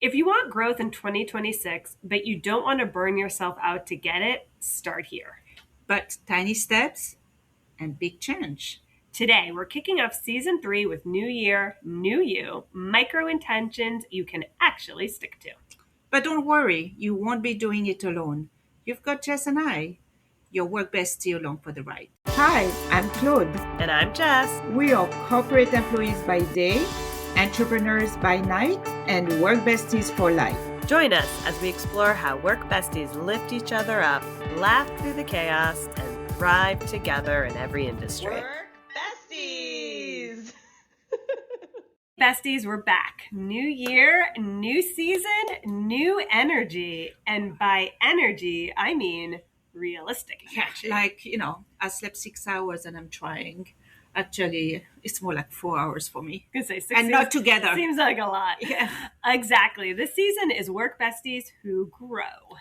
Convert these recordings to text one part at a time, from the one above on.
If you want growth in 2026, but you don't want to burn yourself out to get it, start here. But tiny steps and big change. Today, we're kicking off season 3 with new year, new you, micro intentions you can actually stick to. But don't worry, you won't be doing it alone. You've got Jess and I, your work bestie, along for the ride. Hi, I'm Claude. And I'm Jess. We are corporate employees by day, entrepreneurs by night, and work besties for life. Join us as we explore how work besties lift each other up, laugh through the chaos, and thrive together in every industry. Work besties! Besties, we're back. New year, new season, new energy. And by energy, I mean realistic energy. I slept 6 hours and I'm trying. Actually, it's more like 4 hours for me. I was gonna say And not together. Seems like a lot. Yeah. Exactly. This season is Work Besties Who Grow.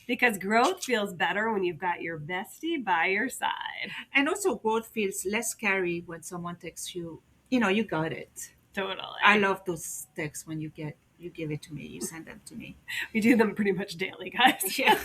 Because growth feels better when you've got your bestie by your side. And also growth feels less scary when someone texts you, you got it. Totally. I love those texts when you give it to me, you send them to me. We do them pretty much daily, guys. Yeah.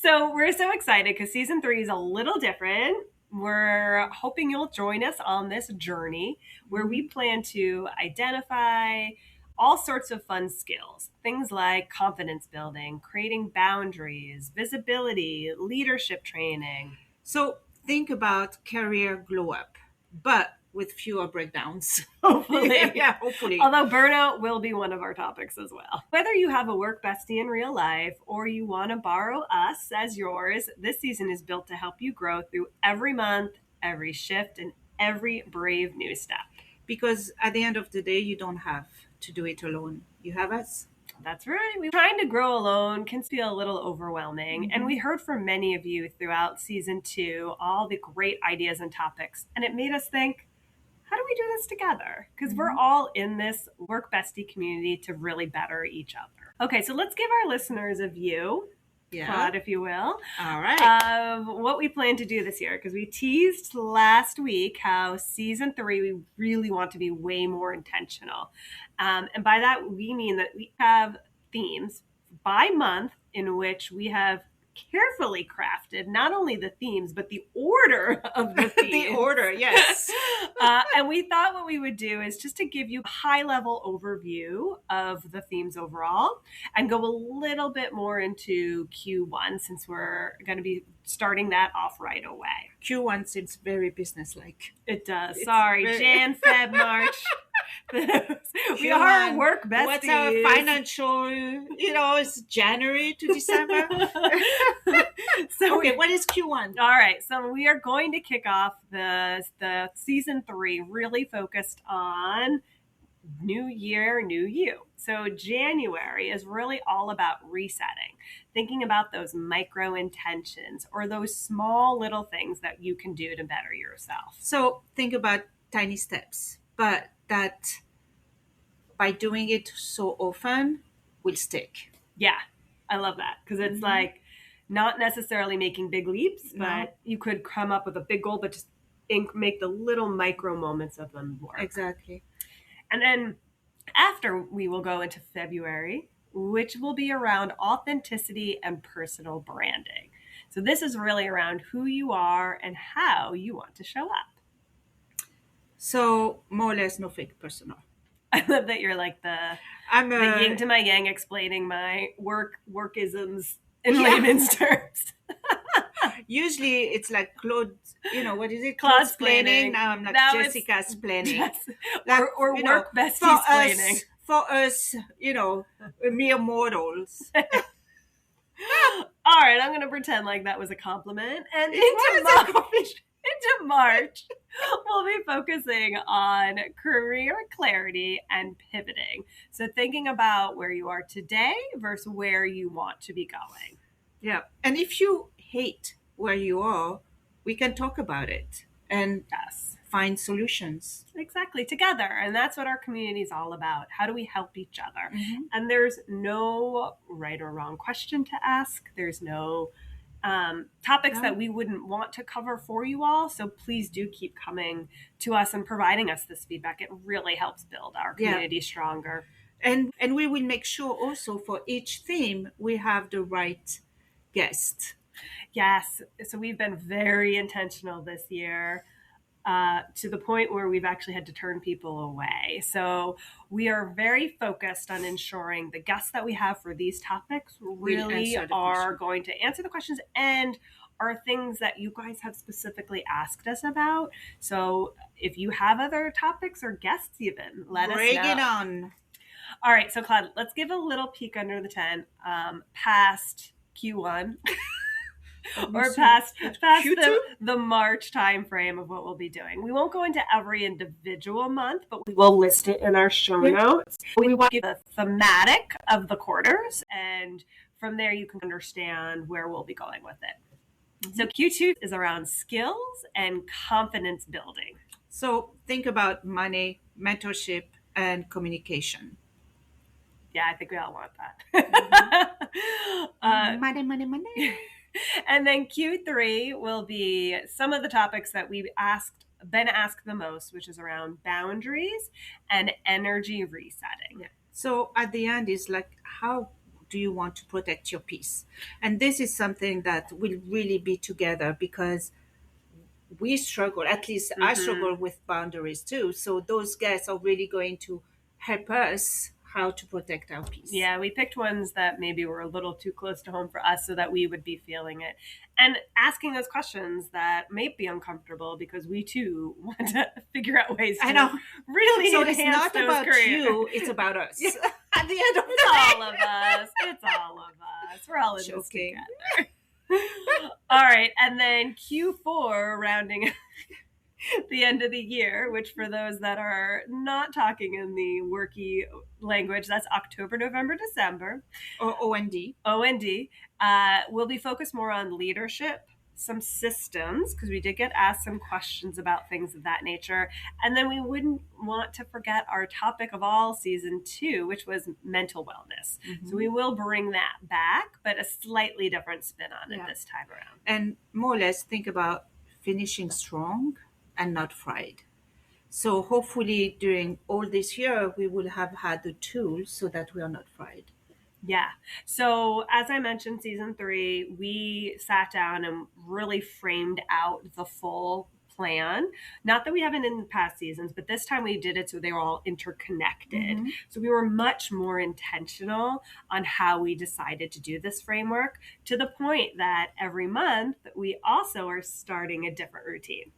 So we're so excited because season 3 is a little different. We're hoping you'll join us on this journey where we plan to identify all sorts of fun skills, things like confidence building, creating boundaries, visibility, leadership training. So think about career glow up, but with fewer breakdowns. Hopefully. Yeah, hopefully. Although burnout will be one of our topics as well. Whether you have a work bestie in real life or you want to borrow us as yours, this season is built to help you grow through every month, every shift, and every brave new step. Because at the end of the day, you don't have to do it alone. You have us. That's right. Trying to grow alone can feel a little overwhelming. Mm-hmm. And we heard from many of you throughout season 2, all the great ideas and topics. And it made us think, how do we do this together? Because we're all in this Work Bestie community to really better each other. Okay, so let's give our listeners a view, Claude, if you will, all right, of what we plan to do this year. Because we teased last week how season 3, we really want to be way more intentional. And by that, we mean that we have themes by month in which we have carefully crafted not only the themes but the order of the themes. The order, yes. And we thought what we would do is just to give you a high-level overview of the themes overall and go a little bit more into Q1 since we're going to be starting that off right away. Q1 seems very businesslike. It does. Sorry, Jan, Feb, March. We are work besties. What's our financial, it's January to December. Okay, what is Q1? All right, so we are going to kick off the season 3 really focused on new year, new you. So January is really all about resetting, thinking about those micro intentions or those small little things that you can do to better yourself. So think about tiny steps, but that by doing it so often will stick. Yeah, I love that because it's like not necessarily making big leaps, but you could come up with a big goal, but just make the little micro moments of them work. Exactly. And then after we will go into February, which will be around authenticity and personal branding. So this is really around who you are and how you want to show up. So more or less no fake personal. I love that you're like the yin to my yang explaining my workisms in layman's terms. Usually it's like Claude, what is it? Claude's explaining. Now I'm like Jessica's planning. Yes. Or work besties planning. For us, mere mortals. All right, I'm going to pretend like that was a compliment. And into March, we'll be focusing on career clarity and pivoting. So thinking about where you are today versus where you want to be going. Yeah. And if you hate where you are, we can talk about it and find solutions. Exactly, together. And that's what our community is all about. How do we help each other? And there's no right or wrong question to ask. There's no topics that we wouldn't want to cover for you all. So please do keep coming to us and providing us this feedback. It really helps build our community stronger. And we will make sure also for each theme we have the right guest. Yes. So we've been very intentional this year, to the point where we've actually had to turn people away. So we are very focused on ensuring the guests that we have for these topics really are going to answer the questions and are things that you guys have specifically asked us about. So if you have other topics or guests even, let us know. Bring it on. All right, so Claude, let's give a little peek under the tent, past Q1 or past the March timeframe of what we'll be doing. We won't go into every individual month, but we will list it in our show notes. We want to give the thematic of the quarters, and from there you can understand where we'll be going with it. Mm-hmm. So Q2 is around skills and confidence building. So think about money, mentorship, and communication. Yeah, I think we all want that. Money. And then Q3 will be some of the topics that we've been asked the most, which is around boundaries and energy resetting. Yeah. So at the end is like, how do you want to protect your peace? And this is something that will really be together because we struggle, at least I struggle with boundaries too. So those guys are really going to help us how to protect our peace. Yeah, we picked ones that maybe were a little too close to home for us so that we would be feeling it. And asking those questions that may be uncomfortable because we too want to figure out ways to really so enhance it's not those about careers. You, it's about us. Yeah. At the end of the it's day. all of us. It's all of us. We're all in this together. All right, and then Q4 rounding the end of the year, which for those that are not talking in the worky language, that's October, November, December. Or OND. OND. We'll be focused more on leadership, some systems, because we did get asked some questions about things of that nature. And then we wouldn't want to forget our topic of all season 2, which was mental wellness. Mm-hmm. So we will bring that back, but a slightly different spin on it this time around. And more or less think about finishing strong and not fried. So hopefully during all this year, we will have had the tools so that we are not fried. Yeah. So as I mentioned, season 3, we sat down and really framed out the full plan. Not that we haven't in past seasons, but this time we did it so they were all interconnected. Mm-hmm. So we were much more intentional on how we decided to do this framework, to the point that every month we also are starting a different routine.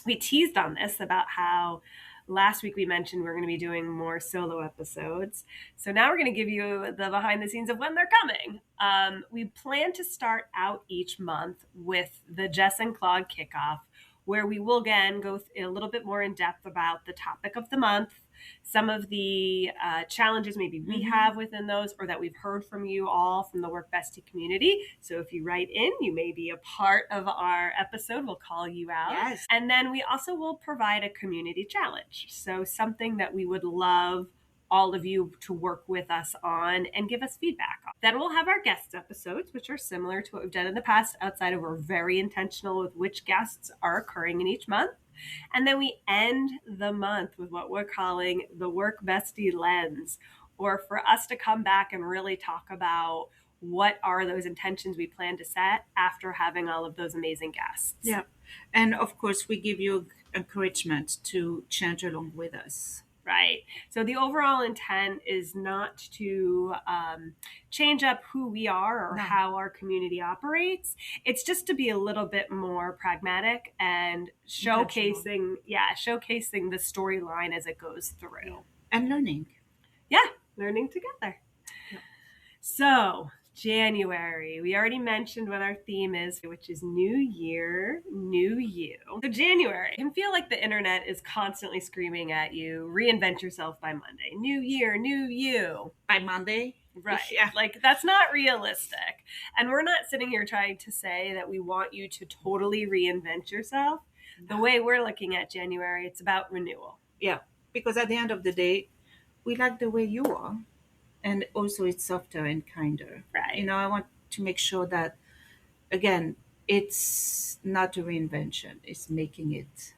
We teased on this about how last week we mentioned we're going to be doing more solo episodes. So now we're going to give you the behind the scenes of when they're coming. We plan to start out each month with the Jess and Claude Kickoff, where we will again go a little bit more in depth about the topic of the month, some of the challenges maybe we have within those, or that we've heard from you all from the Work Bestie community. So if you write in, you may be a part of our episode. We'll call you out. Yes. And then we also will provide a community challenge. So something that we would love all of you to work with us on and give us feedback on. Then we'll have our guest episodes, which are similar to what we've done in the past, outside of we're very intentional with which guests are occurring in each month. And then we end the month with what we're calling the Work Bestie lens, or for us to come back and really talk about what are those intentions we plan to set after having all of those amazing guests. Yeah. And of course, we give you encouragement to change along with us. Right. So the overall intent is not to change up who we are or how our community operates. It's just to be a little bit more pragmatic and showcasing the storyline as it goes through. Yeah. And learning. Yeah, learning together. Yeah. So January, we already mentioned what our theme is, which is New Year, New You. So January, I can feel like the internet is constantly screaming at you, reinvent yourself by Monday. New Year, New You. By Monday? Right. Yeah. Like, that's not realistic. And we're not sitting here trying to say that we want you to totally reinvent yourself. The way we're looking at January, it's about renewal. Yeah. Because at the end of the day, we like the way you are. And also it's softer and kinder. Right. You know, I want to make sure that, again, it's not a reinvention. It's making it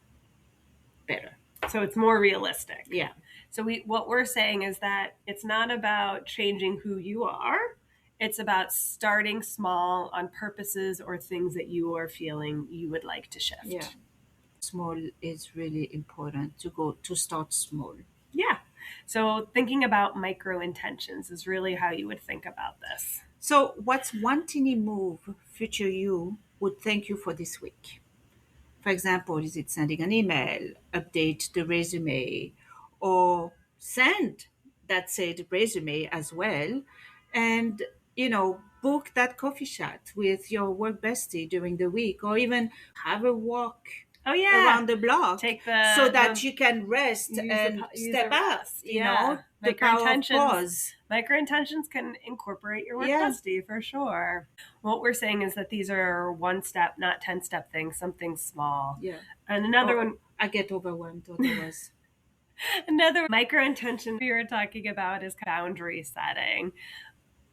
better. So it's more realistic. Yeah. So what we're saying is that it's not about changing who you are. It's about starting small on purposes or things that you are feeling you would like to shift. Yeah. Small is really important to start small. Yeah. So thinking about micro intentions is really how you would think about this. So, what's one teeny move future you would thank you for this week? For example, is it sending an email, update the resume, or send that said resume as well? And, book that coffee chat with your work bestie during the week, or even have a walk around the block so that you can rest and step out, the power of pause. Micro intentions can incorporate your work bestie for sure. What we're saying is that these are 1-step, not 10-step things, something small. Yeah. And another one, I get overwhelmed otherwise. Another micro intention we were talking about is boundary setting.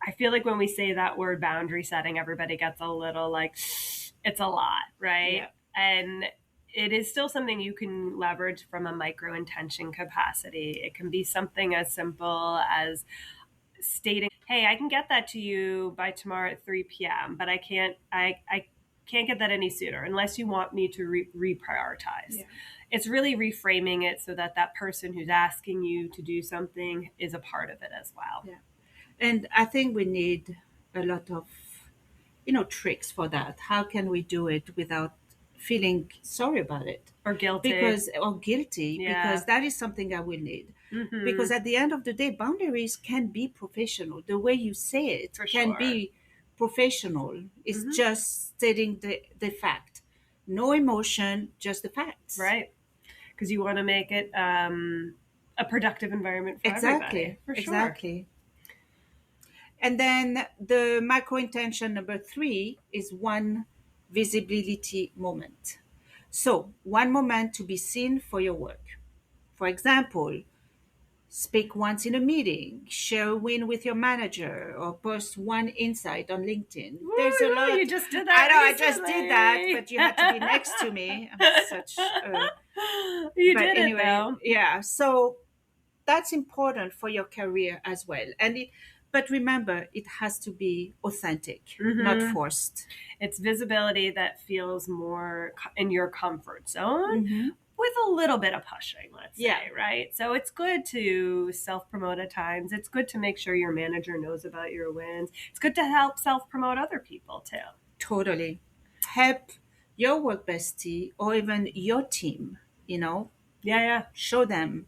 I feel like when we say that word boundary setting, everybody gets a little like, it's a lot, right? Yeah. And it is still something you can leverage from a micro intention capacity. It can be something as simple as stating, hey, I can get that to you by tomorrow at 3 p.m., but I can't get that any sooner unless you want me to reprioritize. Yeah. It's really reframing it so that that person who's asking you to do something is a part of it as well. Yeah. And I think we need a lot of, tricks for that. How can we do it without feeling sorry about it? Or guilty. Because that is something I will need. Mm-hmm. Because at the end of the day, boundaries can be professional. The way you say it can be professional. It's just stating the fact. No emotion, just the facts. Right. Because you want to make it a productive environment for everybody. For sure. Exactly. And then the micro intention number 3 is one visibility moment. So, one moment to be seen for your work. For example, speak once in a meeting, share a win with your manager, or post one insight on LinkedIn. Ooh, there's a lot. You just did that. I know, recently. I just did that, but you had to be next to me. I'm such. You did anyway, it though. Yeah. So that's important for your career as well, But remember, it has to be authentic, not forced. It's visibility that feels more in your comfort zone with a little bit of pushing, let's say, right? So it's good to self-promote at times. It's good to make sure your manager knows about your wins. It's good to help self-promote other people too. Totally. Help your work bestie or even your team, Yeah. Show them.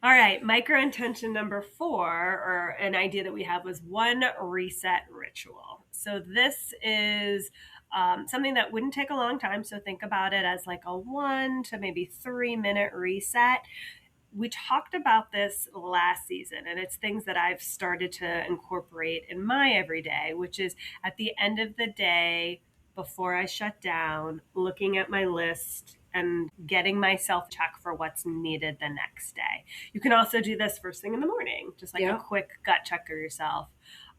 All right, micro intention number 4, or an idea that we have, was one reset ritual. So this is something that wouldn't take a long time. So think about it as like a 1 to maybe 3 minute reset. We talked about this last season, and it's things that I've started to incorporate in my everyday, which is at the end of the day, before I shut down, looking at my list and getting myself check for what's needed the next day. You can also do this first thing in the morning, just like a quick gut check of yourself.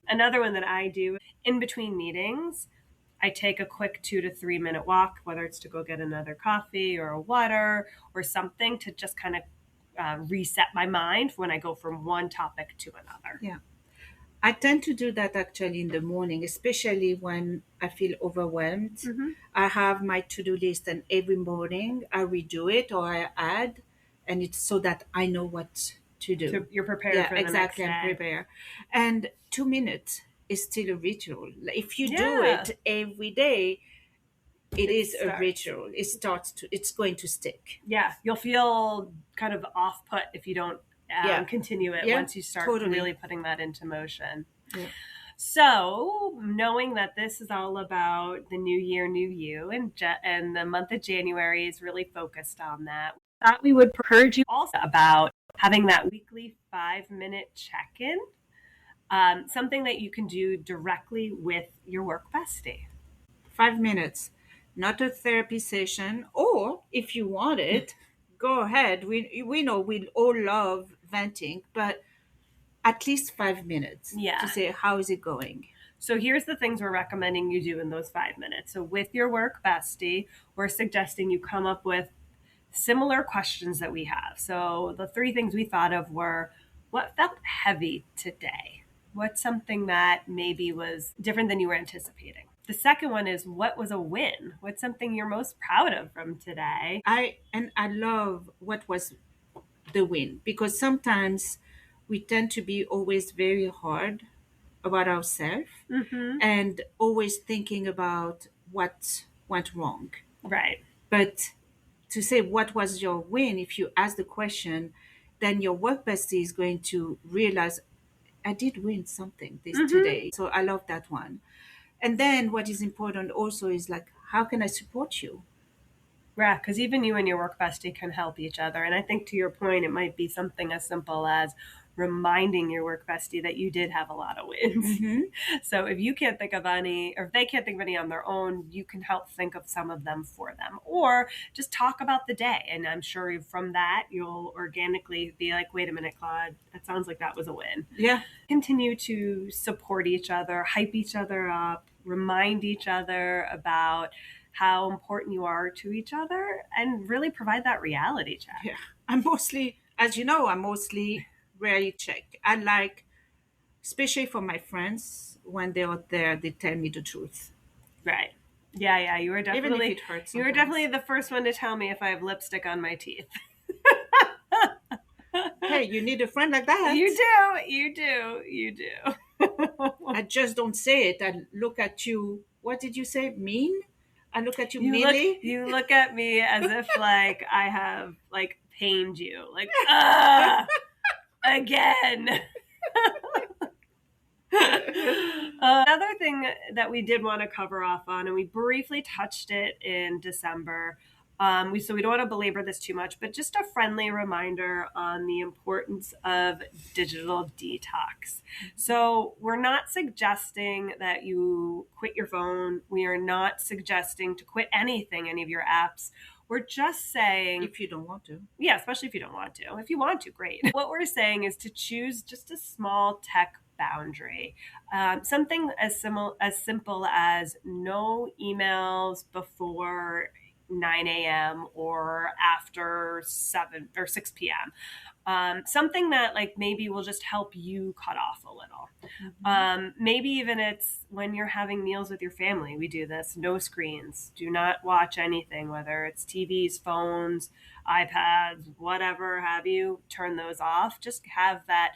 Another one that I do in between meetings, I take a quick 2 to 3 minute walk, whether it's to go get another coffee or a water or something, to just kind of reset my mind when I go from one topic to another. Yeah. I tend to do that actually in the morning, especially when I feel overwhelmed. I have my to-do list, and every morning I redo it or I add, and it's so that I know what to do. So you're prepared for the exactly, next day. I'm prepared. And 2 minutes is still a ritual. If you do it every day, it is a ritual. It's going to stick. Yeah, you'll feel kind of off put if you don't continue it once you start really putting that into motion. Yeah. So knowing that this is all about the new year, new you, and the month of January is really focused on that, I thought we would encourage you also about having that weekly 5-minute check-in, something that you can do directly with your work bestie. 5 minutes, not a therapy session, or if you want it, go ahead. We know we all love venting, but at least 5 minutes to say, how is it going? So here's the things we're recommending you do in those 5 minutes. So with your work bestie, we're suggesting you come up with similar questions that we have. So the three things we thought of were, what felt heavy today? What's something that maybe was different than you were anticipating? The second one is, what was a win? What's something you're most proud of from today? I love what was the win, because sometimes we tend to be always very hard about ourselves and always thinking about what went wrong. Right. But to say what was your win, if you ask the question, then your work bestie is going to realize, I did win something this today. So I love that one. And then what is important also is like, how can I support you? Yeah, because even you and your work bestie can help each other. And I think to your point, it might be something as simple as reminding your work bestie that you did have a lot of wins. So if you can't think of any, or if they can't think of any on their own, you can help think of some of them for them, or just talk about the day. And I'm sure from that, you'll organically be like, wait a minute, Claude, that sounds like that was a win. Yeah. Continue to support each other, hype each other up, remind each other about how important you are to each other, and really provide that reality check. Yeah. I'm mostly, as you know, I'm mostly reality check. I like, especially for my friends, when they are there, they tell me the truth. Right. Yeah. You were definitely, even if it hurts sometimes. You were definitely the first one to tell me if I have lipstick on my teeth. Hey, you need a friend like that. You do. I just don't say it. I look at you. What did you say? Mean? I look at you meanly. You look at me as if like I have like pained you. Like, again. Another thing that we did want to cover off on, and we briefly touched it in December, so we don't want to belabor this too much, but just a friendly reminder on the importance of digital detox. So we're not suggesting that you quit your phone. We are not suggesting to quit anything, any of your apps. We're just saying, if you don't want to. Yeah, especially if you don't want to. If you want to, great. What we're saying is to choose just a small tech boundary. Something as simple as no emails before 9 a.m. or after 7 or 6 p.m. Something that like maybe will just help you cut off a little. Maybe even it's when you're having meals with your family. We do this. No screens. Do not watch anything, whether it's TVs, phones, iPads, whatever have you. Turn those off. Just have that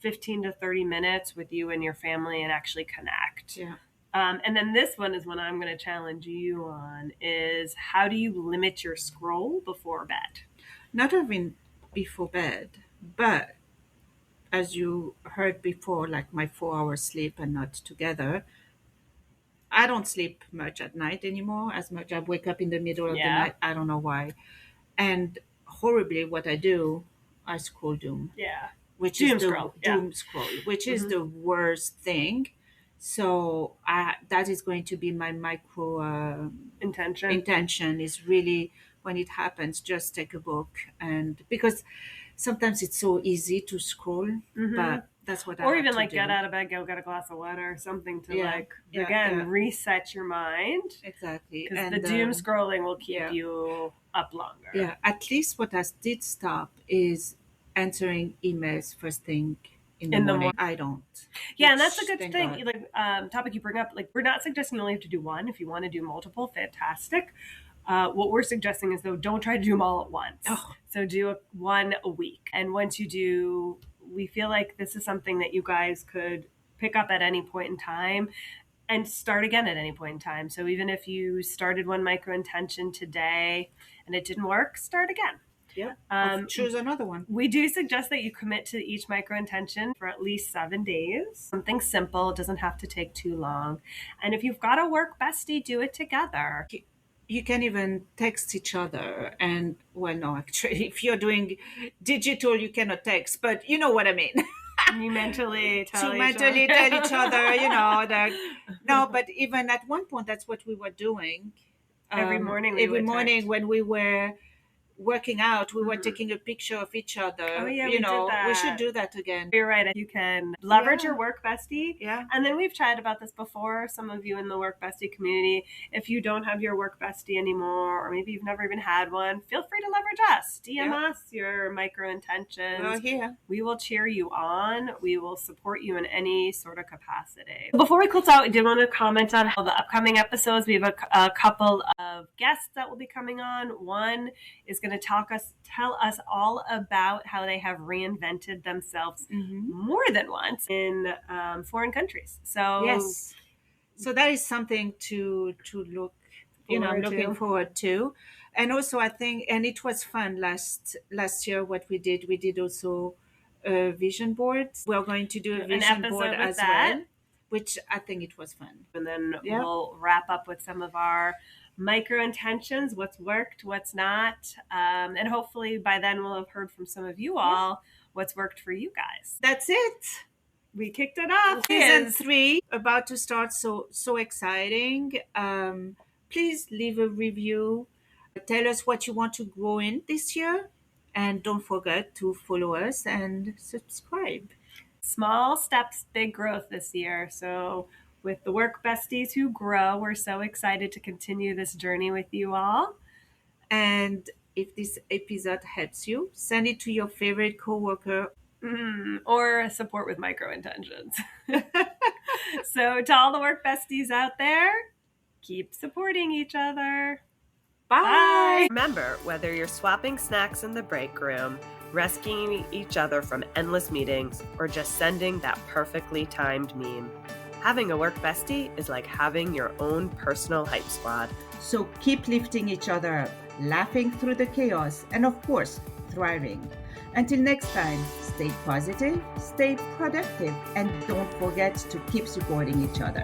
15 to 30 minutes with you and your family and actually connect. Yeah. And then this one is one I'm going to challenge you on, is how do you limit your scroll before bed? Not even before bed, but as you heard before, like my 4 hours sleep and not together, I don't sleep much at night anymore. As much I wake up in the middle of the night. I don't know why. And horribly what I do, I scroll doom. Yeah. Which doom is the scroll. doom scroll, which is the worst thing. So that is going to be my micro intention is really, when it happens, just take a book. And because sometimes it's so easy to scroll, but that's what I or have even to like do. Get out of bed, go get a glass of water or something to reset your mind. Exactly. Because the doom scrolling will keep you up longer. Yeah. At least what I did stop is answering emails first thing in the morning. I don't. Yeah, and that's a good thing. Like topic you bring up. Like, we're not suggesting you only have to do one. If you want to do multiple, fantastic. What we're suggesting is, though, don't try to do them all at once. So do one a week. And once you do, we feel like this is something that you guys could pick up at any point in time and start again at any point in time. So even if you started one micro intention today and it didn't work, start again. Yeah. Choose another one. We do suggest that you commit to each micro intention for at least 7 days. Something simple. It doesn't have to take too long. And if you've got a work bestie, do it together. You can even text each other. And, well, no, actually, if you're doing digital, you cannot text. But you know what I mean. You mentally tell each other, no, but even at one point, that's what we were doing. Every morning when we were working out, we were taking a picture of each other. Oh, yeah, you we know, did that. we should do that again. You're right. You can leverage your Work Bestie. Yeah. And then we've chatted about this before. Some of you in the Work Bestie community, if you don't have your Work Bestie anymore, or maybe you've never even had one, feel free to leverage us. DM us your micro intentions. We're here. We will cheer you on. We will support you in any sort of capacity. Before we close out, I did want to comment on how the upcoming episodes. We have a couple of guests that will be coming on. One is going to tell us all about how they have reinvented themselves more than once in foreign countries. So yes, so that is something to look, looking forward to. And also, I think, and it was fun last year. What we did also a vision board. We're going to do a vision board as well, which I think it was fun. And then we'll wrap up with some of our micro intentions, what's worked, what's not. And hopefully by then we'll have heard from some of you all what's worked for you guys. That's it. We kicked it off. Season 3 about to start, so exciting. Please leave a review. Tell us what you want to grow in this year. And don't forget to follow us and subscribe. Small steps, big growth this year. So with the Work Besties Who Grow, we're so excited to continue this journey with you all. And if this episode helps you, send it to your favorite coworker. Or support with micro intentions. So to all the Work Besties out there, keep supporting each other. Bye. Remember, whether you're swapping snacks in the break room, rescuing each other from endless meetings, or just sending that perfectly timed meme, having a Work Bestie is like having your own personal hype squad. So keep lifting each other up, laughing through the chaos, and of course, thriving. Until next time, stay positive, stay productive, and don't forget to keep supporting each other.